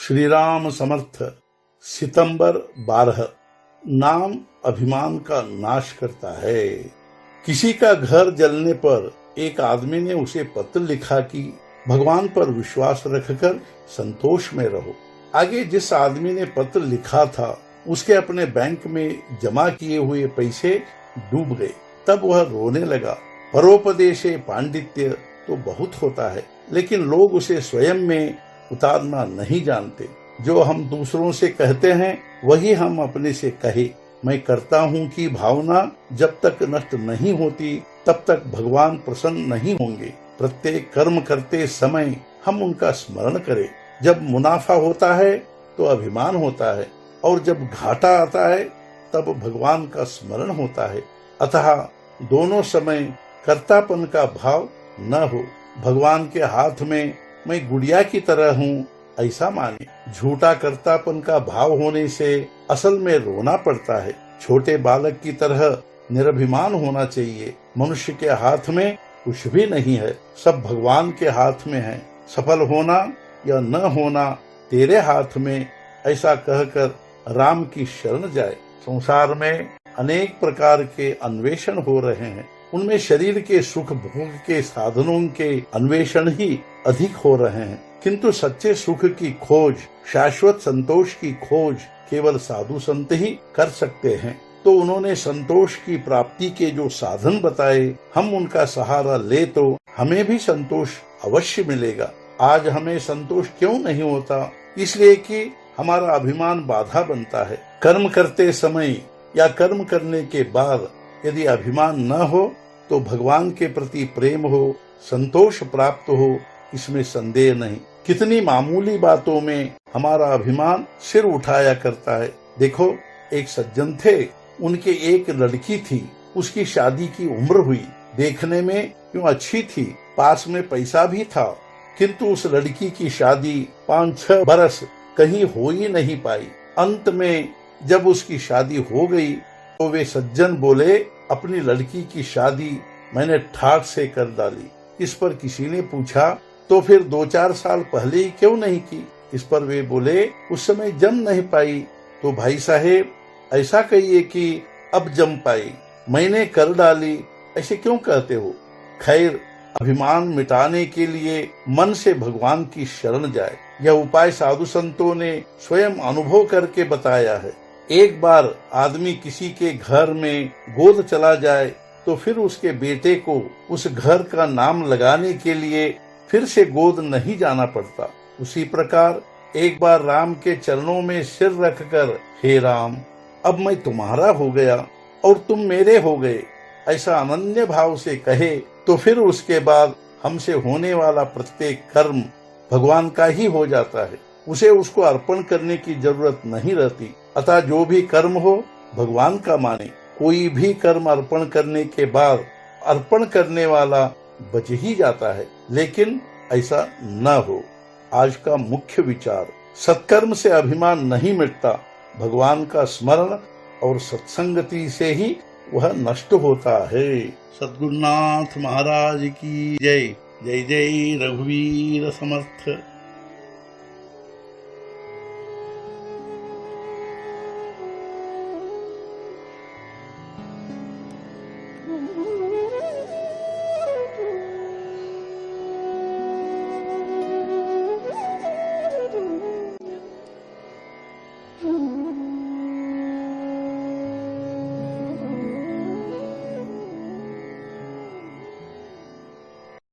श्री राम समर्थ। सितंबर 12। नाम अभिमान का नाश करता है। किसी का घर जलने पर एक आदमी ने उसे पत्र लिखा कि भगवान पर विश्वास रखकर संतोष में रहो। आगे जिस आदमी ने पत्र लिखा था उसके अपने बैंक में जमा किए हुए पैसे डूब गए। तब वह रोने लगा। परोपदेशे पांडित्य तो बहुत होता है, लेकिन लोग उसे स्वयं में उतारना नहीं जानते। जो हम दूसरों से कहते हैं वही हम अपने से कहे। मैं करता हूँ की भावना जब तक नष्ट नहीं होती तब तक भगवान प्रसन्न नहीं होंगे। प्रत्येक कर्म करते समय हम उनका स्मरण करें। जब मुनाफा होता है तो अभिमान होता है, और जब घाटा आता है तब भगवान का स्मरण होता है। अतः दोनों समय कर्तापन का भाव न हो। भगवान के हाथ में मैं गुड़िया की तरह हूँ ऐसा माने। झूठा कर्तापन का भाव होने से असल में रोना पड़ता है। छोटे बालक की तरह निरभिमान होना चाहिए। मनुष्य के हाथ में कुछ भी नहीं है, सब भगवान के हाथ में है। सफल होना या न होना तेरे हाथ में, ऐसा कहकर राम की शरण जाए। संसार में अनेक प्रकार के अन्वेषण हो रहे हैं, उनमें शरीर के सुख भोग के साधनों के अन्वेषण ही अधिक हो रहे हैं, किंतु सच्चे सुख की खोज, शाश्वत संतोष की खोज केवल साधु संत ही कर सकते हैं। तो उन्होंने संतोष की प्राप्ति के जो साधन बताए, हम उनका सहारा ले तो हमें भी संतोष अवश्य मिलेगा। आज हमें संतोष क्यों नहीं होता? इसलिए कि हमारा अभिमान बाधा बनता है। कर्म करते समय या कर्म करने के बाद यदि अभिमान न हो तो भगवान के प्रति प्रेम हो, संतोष प्राप्त हो, इसमें संदेह नहीं। कितनी मामूली बातों में हमारा अभिमान सिर उठाया करता है। देखो, एक सज्जन थे, उनके एक लड़की थी, उसकी शादी की उम्र हुई। देखने में क्यों अच्छी थी, पास में पैसा भी था, किंतु उस लड़की की शादी 5-6 बरस कहीं हो ही नहीं पाई। अंत में जब उसकी शादी हो गई तो वे सज्जन बोले, अपनी लड़की की शादी मैंने ठाट से कर डाली। इस पर किसी ने पूछा, तो फिर 2-4 साल पहले ही क्यों नहीं की? इस पर वे बोले, उस समय जम नहीं पाई। तो भाई साहेब, ऐसा कहिए कि अब जम पाई, मैंने कर डाली, ऐसे क्यों कहते हो? खैर, अभिमान मिटाने के लिए मन से भगवान की शरण जाए। यह उपाय साधु संतों ने स्वयं अनुभव करके बताया है। एक बार आदमी किसी के घर में गोद चला जाए तो फिर उसके बेटे को उस घर का नाम लगाने के लिए फिर से गोद नहीं जाना पड़ता। उसी प्रकार एक बार राम के चरणों में सिर रखकर, हे राम, अब मैं तुम्हारा हो गया और तुम मेरे हो गए, ऐसा अनन्य भाव से कहे तो फिर उसके बाद हमसे होने वाला प्रत्येक कर्म भगवान का ही हो जाता है। उसे उसको अर्पण करने की जरूरत नहीं रहती। अतः जो भी कर्म हो भगवान का माने। कोई भी कर्म अर्पण करने के बाद अर्पण करने वाला बच ही जाता है, लेकिन ऐसा न हो। आज का मुख्य विचार, सत्कर्म से अभिमान नहीं मिटता, भगवान का स्मरण और सत्संगति से ही वह नष्ट होता है। सद्गुरुनाथ महाराज की जय। जय जय रघुवीर समर्थ। Mm-hmm.